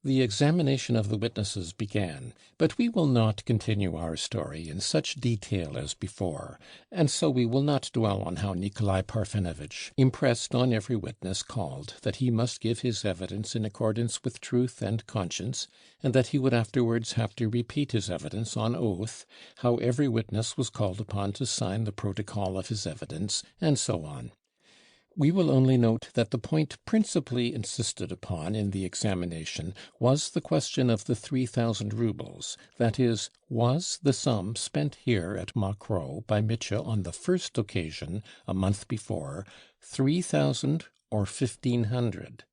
The examination of the witnesses began, but we will not continue our story in such detail as before, and so we will not dwell on how Nikolai Parfenovitch impressed on every witness called that he must give his evidence in accordance with truth and conscience, and that he would afterwards have to repeat his evidence on oath, how every witness was called upon to sign the protocol of his evidence, and so on. We will only note that the point principally insisted upon in the examination was the question of the 3,000 roubles, that is, was the sum spent here at Macro by Mitya on the first occasion, a month before, 3,000 or 1,500?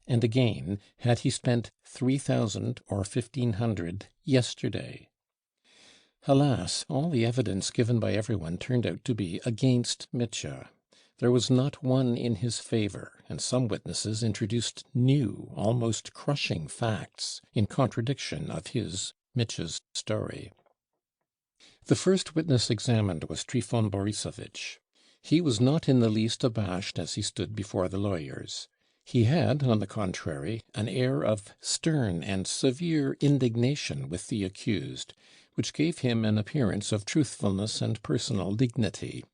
And again, had he spent 3,000 or 1,500 yesterday? Alas, all the evidence given by everyone turned out to be against Mitya. There was not one in his favor, and some witnesses introduced new, almost crushing facts in contradiction of Mitya's story. The first witness examined was Trifon Borisovitch. He was not in the least abashed as he stood before the lawyers. He had, on the contrary, an air of stern and severe indignation with the accused, which gave him an appearance of truthfulness and personal dignity.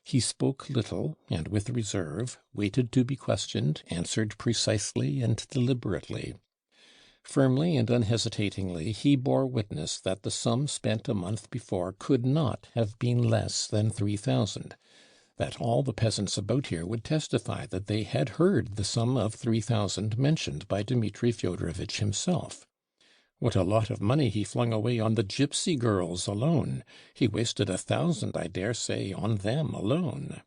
He spoke little, and with reserve, waited to be questioned, answered precisely and deliberately. Firmly and unhesitatingly he bore witness that the sum spent a month before could not have been less than 3,000, that all the peasants about here would testify that they had heard the sum of 3,000 mentioned by Dmitri Fyodorovitch himself. What a lot of money he flung away on the gypsy girls alone! He wasted 1,000, I dare say, on them alone.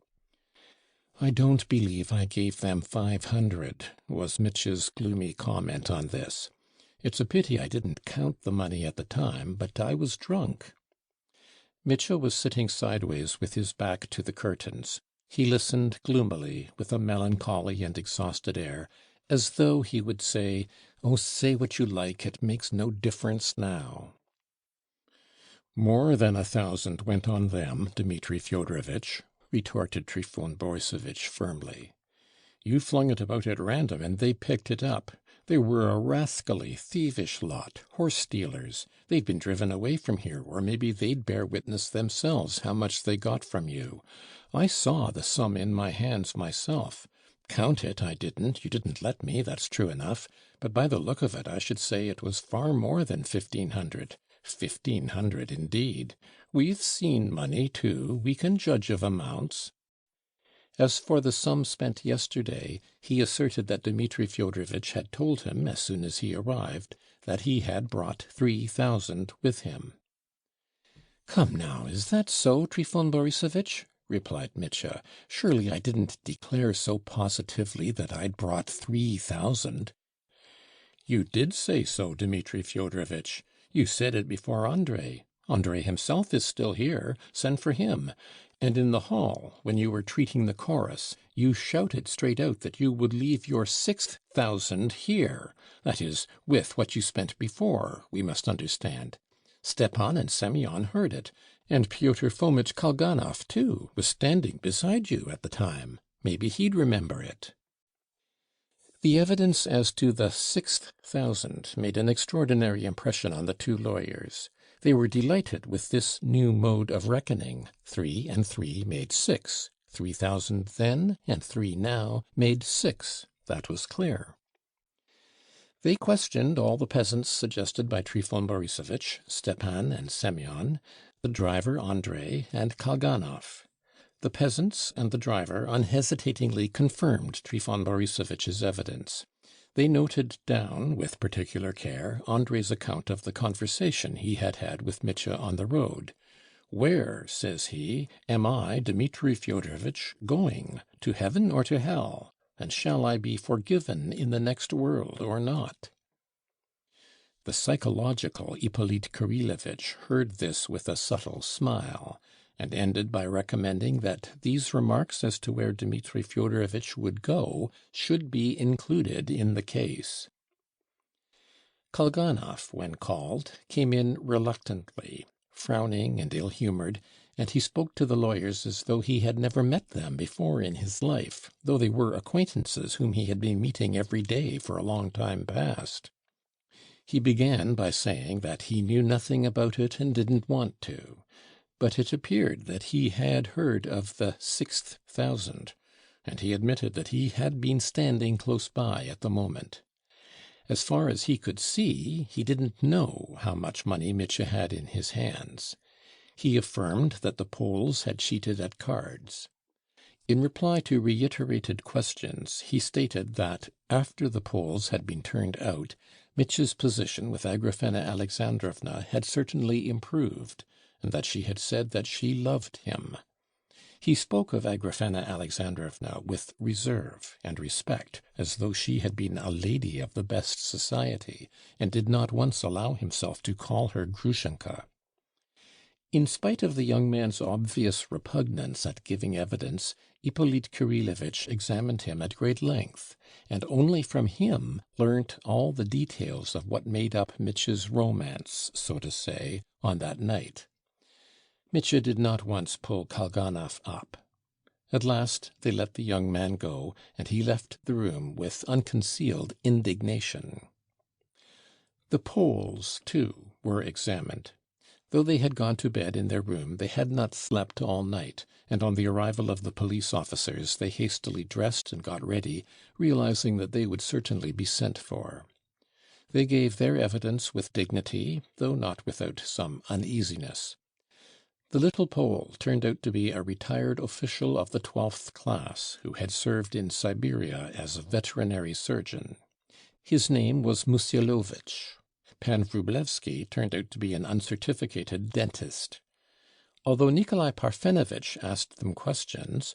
"I don't believe I gave them 500," was Mitya's gloomy comment on this. "It's a pity I didn't count the money at the time, but I was drunk." Mitya was sitting sideways with his back to the curtains. He listened gloomily, with a melancholy and exhausted air, as though he would say, "Oh, say what you like, it makes no difference now." "More than 1,000 went on them, Dmitri Fyodorovitch," retorted Trifon Borisovitch firmly. "You flung it about at random, and they picked it up. They were a rascally, thievish lot, horse-stealers. They'd been driven away from here, or maybe they'd bear witness themselves how much they got from you. I saw the sum in my hands myself. Count it I didn't, you didn't let me, that's true enough, but by the look of it I should say it was far more than 1,500. 1,500 indeed! We've seen money too, we can judge of amounts." As for the sum spent yesterday, he asserted that Dmitri Fyodorovitch had told him, as soon as he arrived, that he had brought 3,000 with him. "Come now, is that so, Trifon Borisovitch?" replied Mitya. "Surely I didn't declare so positively that I'd brought 3,000." "You did say so, Dmitri Fyodorovitch. You said it before Andrei. Andrei himself is still here. Send for him. And in the hall, when you were treating the chorus, you shouted straight out that you would leave your 6,000 here. That is, with what you spent before, we must understand. Stepan and Semyon heard it, and Pyotr Fomitch Kalganov, too, was standing beside you at the time. Maybe he'd remember it." The evidence as to the 6,000 made an extraordinary impression on the two lawyers. They were delighted with this new mode of reckoning. 3 and 3 made 6. 3,000 then, and 3 now, made 6. That was clear. They questioned all the peasants suggested by Trifon Borisovitch, Stepan and Semyon, the driver Andrei, and Kalganov. The peasants and the driver unhesitatingly confirmed Trifon Borisovitch's evidence. They noted down, with particular care, Andrei's account of the conversation he had had with Mitya on the road. "Where," says he, "am I, Dmitri Fyodorovitch, going? To heaven or to hell? And shall I be forgiven in the next world or not?" The psychological Ippolit Kirillevitch heard this with a subtle smile, and ended by recommending that these remarks as to where Dmitri Fyodorovitch would go should be included in the case. Kalganov, when called, came in reluctantly, frowning and ill-humored, and he spoke to the lawyers as though he had never met them before in his life, though they were acquaintances whom he had been meeting every day for a long time past. He began by saying that he knew nothing about it and didn't want to. But it appeared that he had heard of the 6,000, and he admitted that he had been standing close by at the moment. As far as he could see, he didn't know how much money Mitscher had in his hands. He affirmed that the Poles had cheated at cards. In reply to reiterated questions, he stated that, after the Poles had been turned out, Mitscher's position with Agrafena Alexandrovna had certainly improved, and that she had said that she loved him. He spoke of Agrafena Alexandrovna with reserve and respect, as though she had been a lady of the best society, and did not once allow himself to call her Grushenka. In spite of the young man's obvious repugnance at giving evidence, Ippolit Kirillowitch examined him at great length, and only from him learnt all the details of what made up Mitscher's romance, so to say, on that night. Mitscher did not once pull Kalganov up. At last they let the young man go, and he left the room with unconcealed indignation. The Poles, too, were examined. Though they had gone to bed in their room, they had not slept all night, and on the arrival of the police officers they hastily dressed and got ready, realizing that they would certainly be sent for. They gave their evidence with dignity, though not without some uneasiness. The little Pole turned out to be a retired official of the 12th class, who had served in Siberia as a veterinary surgeon. His name was Musialowitsch. Pan Wróblewski turned out to be an uncertificated dentist. Although Nikolai Parfenovitch asked them questions,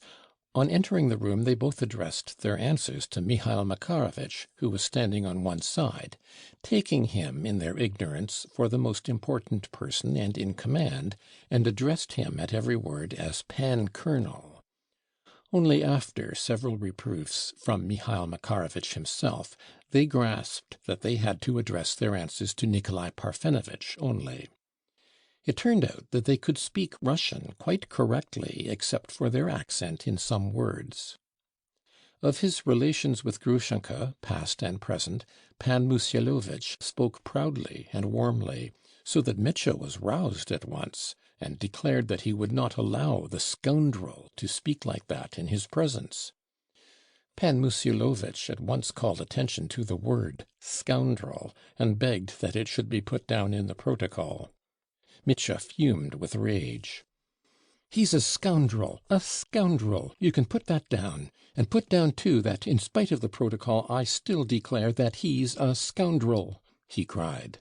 on entering the room they both addressed their answers to Mihail Makarovitch, who was standing on one side, taking him in their ignorance for the most important person and in command, and addressed him at every word as Pan Colonel. Only after several reproofs from Mihail Makarovitch himself, they grasped that they had to address their answers to Nikolai Parfenovitch only. It turned out that they could speak Russian quite correctly except for their accent in some words. Of his relations with Grushenka, past and present, Pan Musialowitsch spoke proudly and warmly, so that Mitscher was roused at once, and declared that he would not allow the scoundrel to speak like that in his presence. Pan Musialowitsch at once called attention to the word scoundrel, and begged that it should be put down in the protocol. Mitscher fumed with rage. "He's a scoundrel, a scoundrel! You can put that down. And put down, too, that in spite of the protocol I still declare that he's a scoundrel," he cried.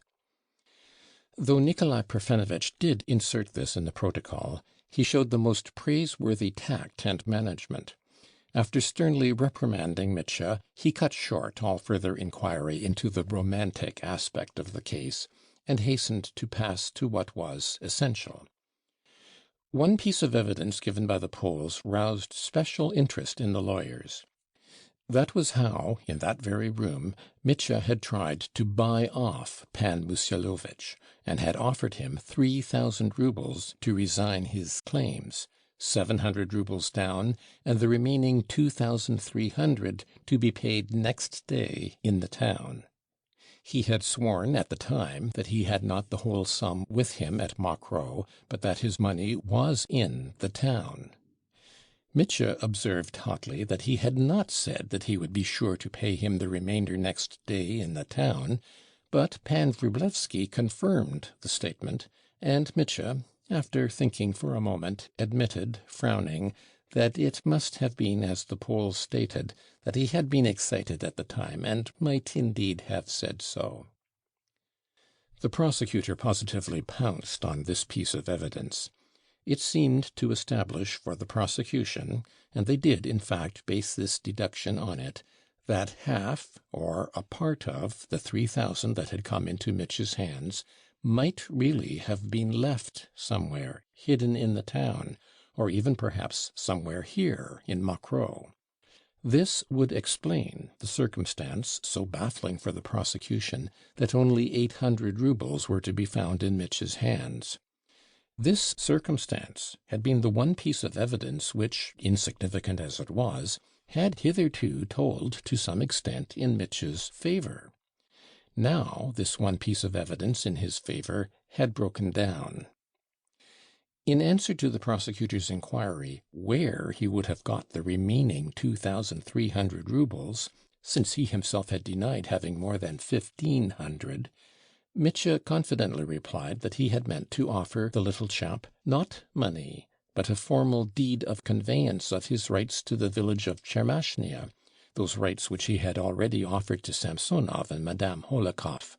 Though Nikolai Parfenovitch did insert this in the protocol, he showed the most praiseworthy tact and management. After sternly reprimanding Mitscher, he cut short all further inquiry into the romantic aspect of the case, and hastened to pass to what was essential. One piece of evidence given by the Poles roused special interest in the lawyers. That was how, in that very room, Mitscher had tried to buy off Pan Musialowitsch, and had offered him 3,000 roubles to resign his claims, 700 roubles down, and the remaining 2,300 to be paid next day in the town. He had sworn at the time that he had not the whole sum with him at Mokroe, but that his money was in the town. Mitscher observed hotly that he had not said that he would be sure to pay him the remainder next day in the town, but Pan Wróblewski confirmed the statement, and Mitscher, after thinking for a moment, admitted, frowning, that it must have been as the Pole stated, that he had been excited at the time, and might indeed have said so. The prosecutor positively pounced on this piece of evidence. It seemed to establish for the prosecution, and they did in fact base this deduction on it, that half or a part of the 3,000 that had come into Mitscher's hands might really have been left somewhere, hidden in the town, or even perhaps somewhere here in Mokroe. This would explain the circumstance, so baffling for the prosecution, that only 800 roubles were to be found in Mitscher's hands. This circumstance had been the one piece of evidence which, insignificant as it was, had hitherto told to some extent in Mitscher's favor. Now this one piece of evidence in his favor had broken down. In answer to the prosecutor's inquiry where he would have got the remaining 2,300 roubles, since he himself had denied having more than 1,500, Mitya confidently replied that he had meant to offer the little chap not money, but a formal deed of conveyance of his rights to the village of Tchermashnia, those rights which he had already offered to Samsonov and Madame Holikov.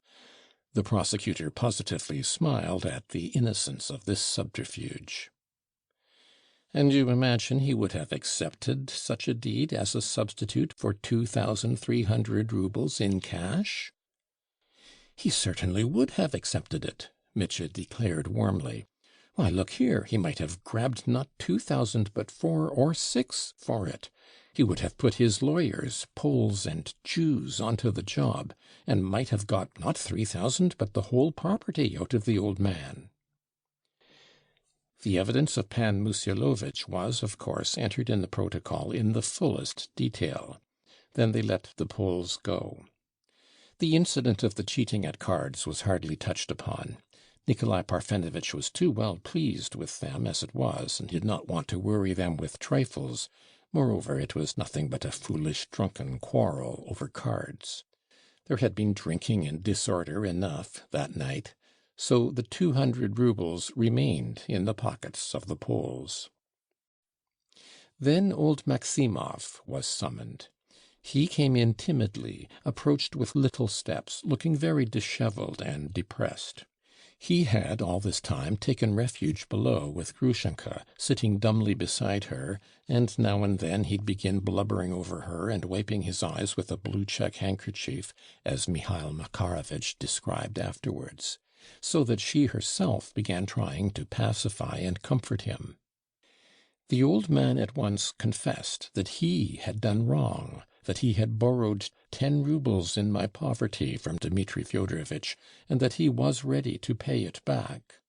The prosecutor positively smiled at the innocence of this subterfuge. "And you imagine he would have accepted such a deed as a substitute for 2,300 roubles in cash?" "He certainly would have accepted it," Mitya declared warmly. "Why, look here, he might have grabbed not 2,000 but 4 or 6 for it. He would have put his lawyers, Poles and Jews, onto the job, and might have got not 3,000 but the whole property out of the old man." The evidence of Pan Musialovich was, of course, entered in the protocol in the fullest detail. Then they let the Poles go. The incident of the cheating at cards was hardly touched upon. Nikolai Parfenovitch was too well pleased with them as it was, and did not want to worry them with trifles. Moreover, it was nothing but a foolish drunken quarrel over cards. There had been drinking and disorder enough that night, so the 200 roubles remained in the pockets of the Poles. Then old Maximov was summoned. He came in timidly, approached with little steps, looking very dishevelled and depressed. He had all this time taken refuge below with Grushenka, sitting dumbly beside her, and now and then he'd begin blubbering over her and wiping his eyes with a blue check handkerchief, as Mihail Makarovitch described afterwards, so that she herself began trying to pacify and comfort him. The old man at once confessed that he had done wrong, that he had borrowed 10 roubles in my poverty from Dmitri Fyodorovitch, and that he was ready to pay it back.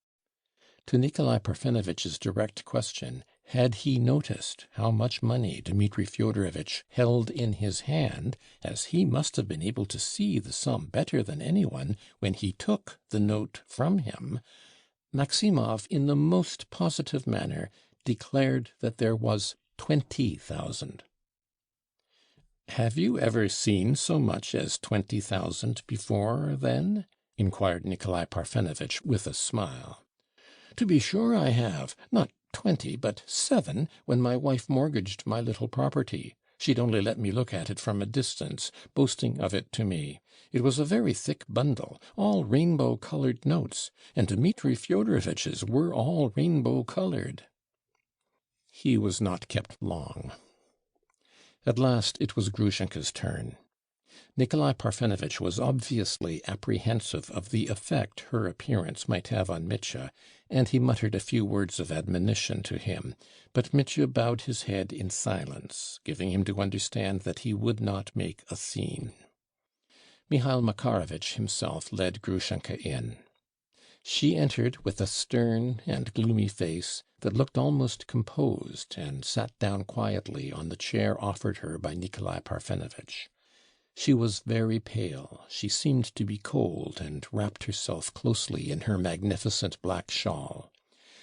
To Nikolai Parfenovitch's direct question, had he noticed how much money Dmitri Fyodorovitch held in his hand, as he must have been able to see the sum better than anyone when he took the note from him, Maximov, in the most positive manner, declared that there was 20,000. "Have you ever seen so much as 20,000 before, then?" inquired Nikolai Parfenovitch with a smile. "To be sure I have. Not 20, but 7, when my wife mortgaged my little property. She'd only let me look at it from a distance, boasting of it to me. It was a very thick bundle, all rainbow-coloured notes, and Dmitri Fyodorovitch's were all rainbow-coloured." He was not kept long. At last it was Grushenka's turn. Nikolai Parfenovitch was obviously apprehensive of the effect her appearance might have on Mitya, and he muttered a few words of admonition to him, but Mitya bowed his head in silence, giving him to understand that he would not make a scene. Mihail Makarovitch himself led Grushenka in. She entered with a stern and gloomy face that looked almost composed, and sat down quietly on the chair offered her by Nikolai Parfenovitch. She was very pale, she seemed to be cold, and wrapped herself closely in her magnificent black shawl.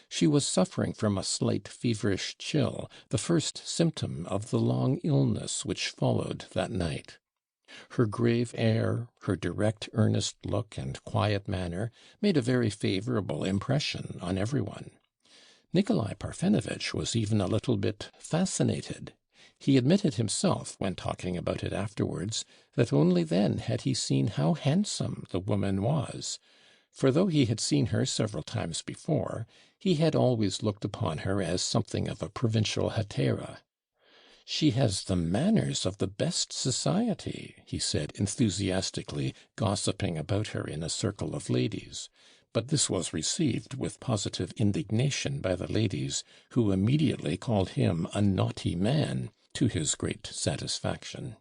She was suffering from a slight feverish chill, the first symptom of the long illness which followed that night. Her grave air, her direct, earnest look, and quiet manner made a very favourable impression on everyone. Nikolai Parfenovitch was even a little bit fascinated. He admitted himself, when talking about it afterwards, that only then had he seen how handsome the woman was, for though he had seen her several times before, he had always looked upon her as something of a provincial hetaira. "She has the manners of the best society," he said enthusiastically, gossiping about her in a circle of ladies. But this was received with positive indignation by the ladies, who immediately called him a naughty man, to his great satisfaction.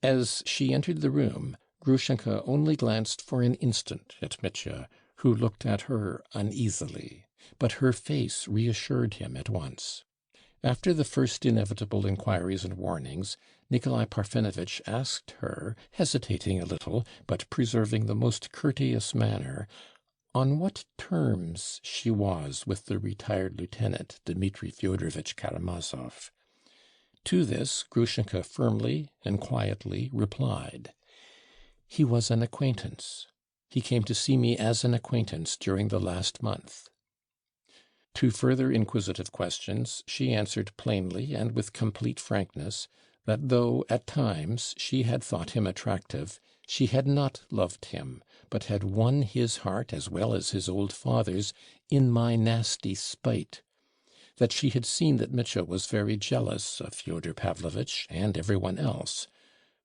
As she entered the room, Grushenka only glanced for an instant at Mitya, who looked at her uneasily, but her face reassured him at once. After the first inevitable inquiries and warnings, Nikolai Parfenovitch asked her, hesitating a little, but preserving the most courteous manner, on what terms she was with the retired lieutenant, Dmitri Fyodorovitch Karamazov. To this Grushenka firmly and quietly replied, "He was an acquaintance. He came to see me as an acquaintance during the last month." To further inquisitive questions she answered plainly and with complete frankness that though at times she had thought him attractive, she had not loved him, but had won his heart as well as his old father's in my nasty spite; that she had seen that Mitya was very jealous of Fyodor Pavlovitch and every one else,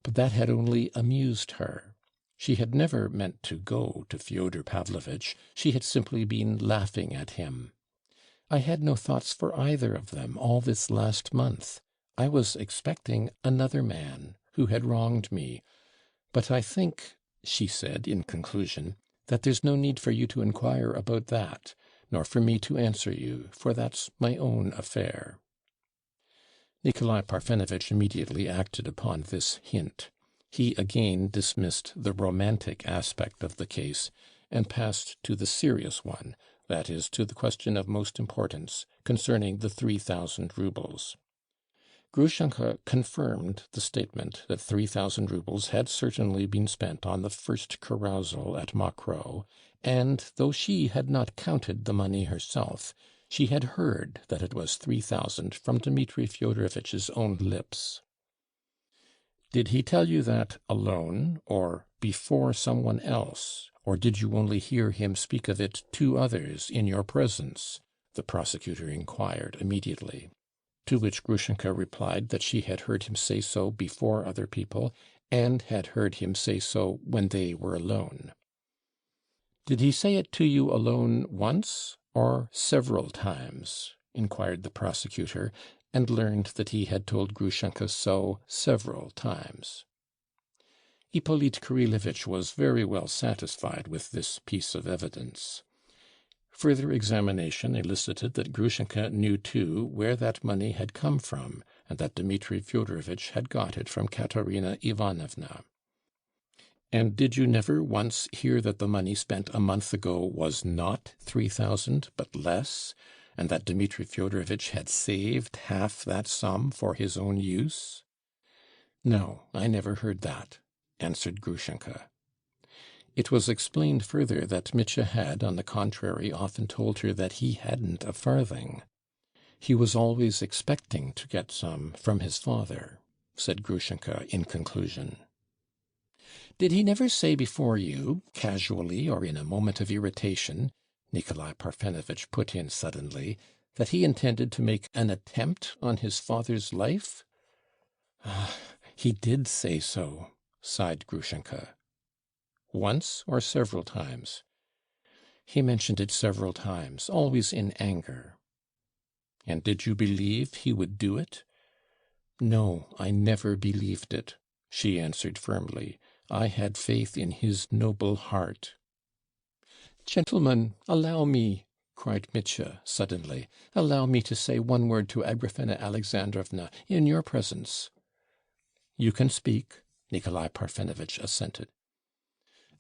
but that had only amused her. She had never meant to go to Fyodor Pavlovitch, she had simply been laughing at him. I had no thoughts for either of them all this last month. I was expecting another man who had wronged me. But I think," she said in conclusion, "that there's no need for you to inquire about that, nor for me to answer you, for that's my own affair." Nikolai Parfenovitch immediately acted upon this hint. He again dismissed the romantic aspect of the case, and passed to the serious one, that is, to the question of most importance, concerning the 3,000 roubles. Grushenka confirmed the statement that 3,000 roubles had certainly been spent on the first carousal at Mokroe, and though she had not counted the money herself, she had heard that it was 3,000 from Dmitri Fyodorovitch's own lips. "Did he tell you that alone, or before someone else, or did you only hear him speak of it to others in your presence?" the prosecutor inquired immediately. To which Grushenka replied that she had heard him say so before other people, and had heard him say so when they were alone. "Did he say it to you alone once, or several times?" inquired the prosecutor, and learned that he had told Grushenka so several times. Ippolit Kirillovitch was very well satisfied with this piece of evidence. Further examination elicited that Grushenka knew too where that money had come from, and that Dmitri Fyodorovitch had got it from Katerina Ivanovna. "And did you never once hear that the money spent a month ago was not 3,000, but less, and that Dmitri Fyodorovitch had saved half that sum for his own use?" "No, I never heard that," answered Grushenka. It was explained further that Mitya had, on the contrary, often told her that he hadn't a farthing. "He was always expecting to get some from his father," said Grushenka in conclusion. "Did he never say before you, casually or in a moment of irritation," Nikolai Parfenovitch put in suddenly, "that he intended to make an attempt on his father's life?" "Ah, he did say so," sighed Grushenka. "Once or several times?" "He mentioned it several times, always in anger." "And did you believe he would do it?" "No, I never believed it," she answered firmly. "I had faith in his noble heart." "Gentlemen, allow me," cried Mitya suddenly. "Allow me to say one word to Agrafena Alexandrovna in your presence." "You can speak," Nikolai Parfenovitch assented.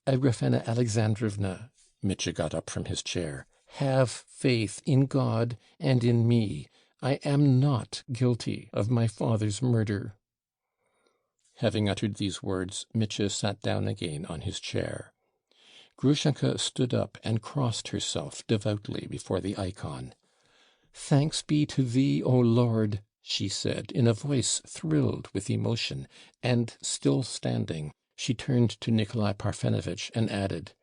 "Agrafena Alexandrovna," Mitya got up from his chair, "have faith in God and in me. I am not guilty of my father's murder." Having uttered these words, Mitya sat down again on his chair. Grushenka stood up and crossed herself devoutly before the icon. "Thanks be to thee, O Lord," she said, in a voice thrilled with emotion, and, still standing, she turned to Nikolai Parfenovitch and added,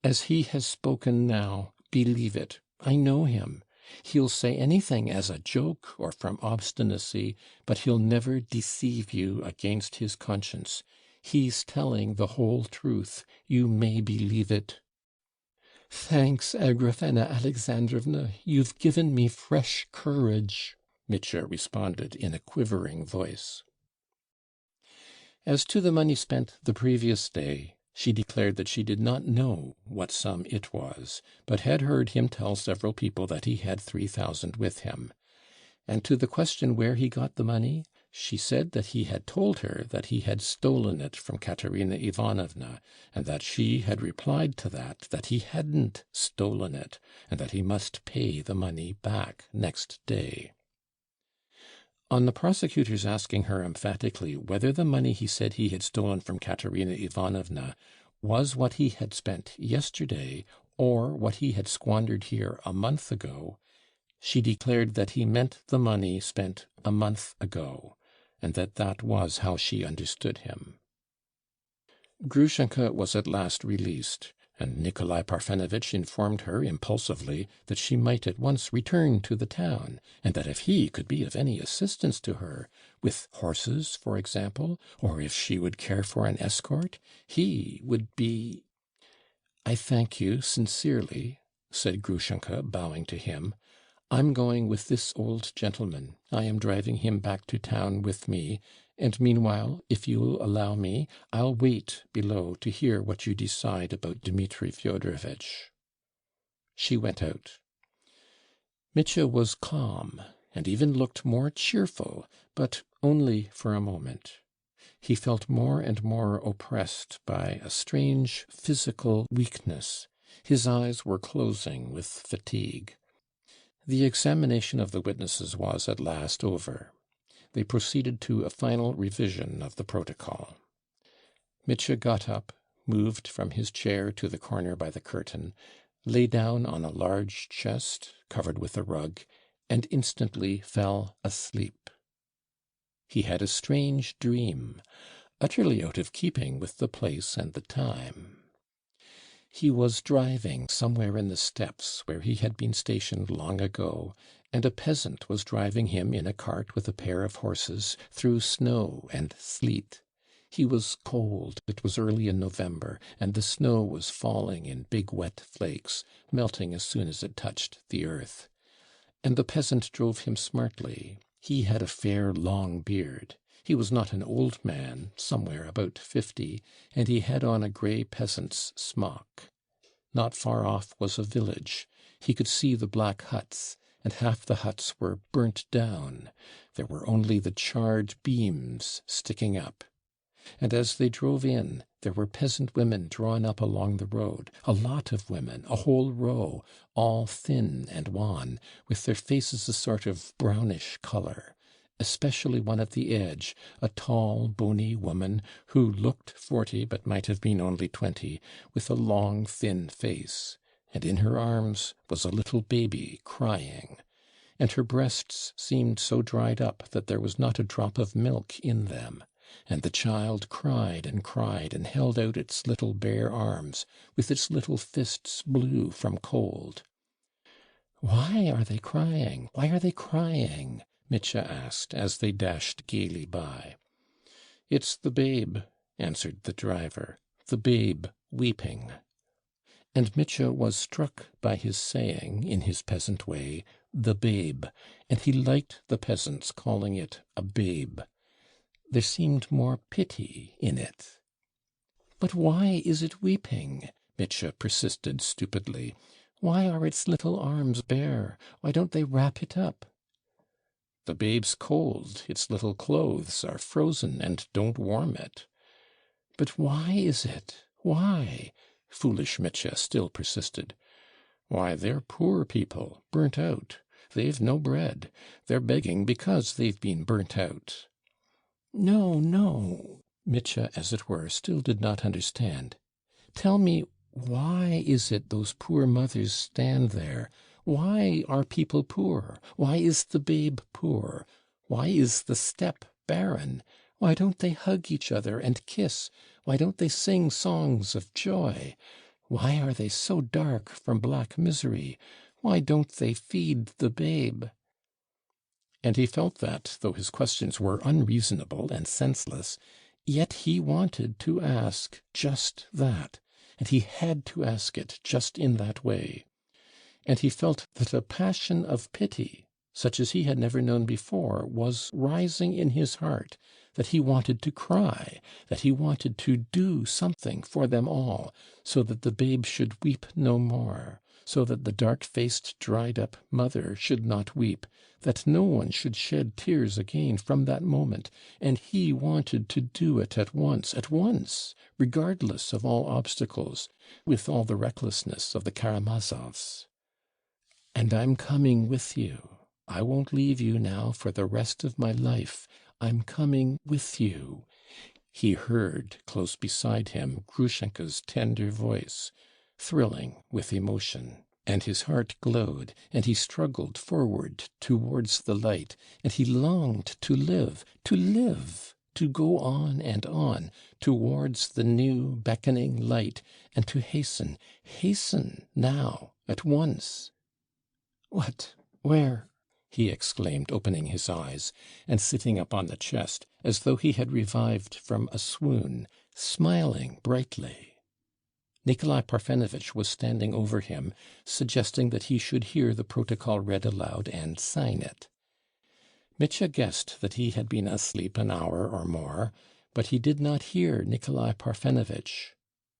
"As he has spoken now, believe it. I know him. He'll say anything as a joke or from obstinacy, but he'll never deceive you against his conscience. He's telling the whole truth. You may believe it." "Thanks, Agrafena Alexandrovna. You've given me fresh courage," Mitya responded in a quivering voice. As to the money spent the previous day, she declared that she did not know what sum it was, but had heard him tell several people that he had 3,000 with him. And to the question where he got the money, She said that he had told her that he had stolen it from Katerina Ivanovna, and that she had replied to that he hadn't stolen it, and that he must pay the money back next day. On the prosecutor's asking her emphatically whether the money he said he had stolen from Katerina Ivanovna was what he had spent yesterday, or what he had squandered here a month ago, she declared that he meant the money spent a month ago, and that was how she understood him. Grushenka was at last released, and Nikolai Parfenovitch informed her impulsively that she might at once return to the town, and that if he could be of any assistance to her, with horses, for example, or if she would care for an escort, he would be— "I thank you sincerely," said Grushenka, bowing to him. "I'm going with this old gentleman. I am driving him back to town with me, and meanwhile, if you'll allow me, I'll wait below to hear what you decide about Dmitri Fyodorovitch." She went out. Mitya was calm, and even looked more cheerful, but only for a moment. He felt more and more oppressed by a strange physical weakness. His eyes were closing with fatigue. The examination of the witnesses was at last over. They proceeded to a final revision of the protocol. Mitya got up, moved from his chair to the corner by the curtain, lay down on a large chest covered with a rug, and instantly fell asleep. He had a strange dream, utterly out of keeping with the place and the time. He was driving somewhere in the steppes where he had been stationed long ago, and a peasant was driving him in a cart with a pair of horses through snow and sleet. He was cold, it was early in November, and the snow was falling in big wet flakes, melting as soon as it touched the earth. And the peasant drove him smartly. He had a fair long beard. He was not an old man, somewhere about 50, and he had on a grey peasant's smock. Not far off was a village. He could see the black huts, and half the huts were burnt down. There were only the charred beams sticking up. And as they drove in, there were peasant women drawn up along the road, a lot of women, a whole row, all thin and wan, with their faces a sort of brownish colour. Especially one at the edge, a tall, bony woman, who looked 40 but might have been only 20, with a long, thin face, and in her arms was a little baby crying, and her breasts seemed so dried up that there was not a drop of milk in them, and the child cried and held out its little bare arms, with its little fists blue from cold. "Why are they crying? Why are they crying?" Mitya asked, as they dashed gaily by. "It's the babe," answered the driver, "the babe weeping." And Mitya was struck by his saying, in his peasant way, "the babe," and he liked the peasants calling it a babe. There seemed more pity in it. "But why is it weeping?" Mitya persisted stupidly. "Why are its little arms bare? Why don't they wrap it up?" "The babe's cold, its little clothes are frozen and don't warm it." "But why is it? Why?" Foolish Mitya still persisted. "Why, they're poor people, burnt out. They've no bread. They're begging because they've been burnt out." "No, no," Mitya, as it were, still did not understand. "Tell me, why is it those poor mothers stand there? Why are people poor? Why is the babe poor? Why is the steppe barren? Why don't they hug each other and kiss? Why don't they sing songs of joy? Why are they so dark from black misery? Why don't they feed the babe?" And he felt that, though his questions were unreasonable and senseless, yet he wanted to ask just that, and he had to ask it just in that way. And he felt that a passion of pity, such as he had never known before, was rising in his heart, that he wanted to cry, that he wanted to do something for them all, so that the babe should weep no more, so that the dark-faced, dried-up mother should not weep, that no one should shed tears again from that moment, and he wanted to do it at once, regardless of all obstacles, with all the recklessness of the Karamazovs. "And I'm coming with you. I won't leave you now for the rest of my life. I'm coming with you." He heard, close beside him, Grushenka's tender voice, thrilling with emotion, and his heart glowed, and he struggled forward towards the light, and he longed to live, to go on, towards the new beckoning light, and to hasten now, at once. "What? Where?" he exclaimed, opening his eyes, and sitting up on the chest, as though he had revived from a swoon, smiling brightly. Nikolai Parfenovitch was standing over him, suggesting that he should hear the protocol read aloud and sign it. Mitya guessed that he had been asleep an hour or more, but he did not hear Nikolai Parfenovitch.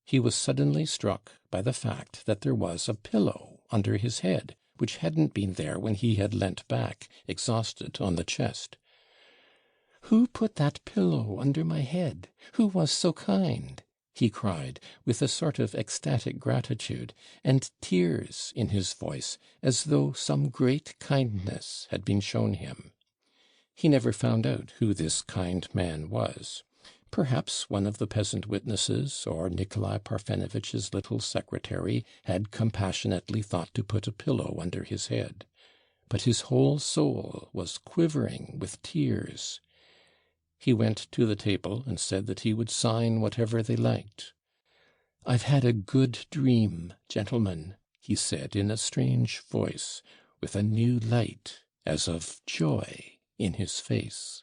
He was suddenly struck by the fact that there was a pillow under his head, which hadn't been there when he had leant back, exhausted, on the chest. "Who put that pillow under my head? Who was so kind?" he cried, with a sort of ecstatic gratitude, and tears in his voice, as though some great kindness had been shown him. He never found out who this kind man was. Perhaps one of the peasant witnesses, or Nikolai Parfenovitch's little secretary, had compassionately thought to put a pillow under his head. But his whole soul was quivering with tears. He went to the table and said that he would sign whatever they liked. "I've had a good dream, gentlemen," he said in a strange voice, with a new light, as of joy, in his face.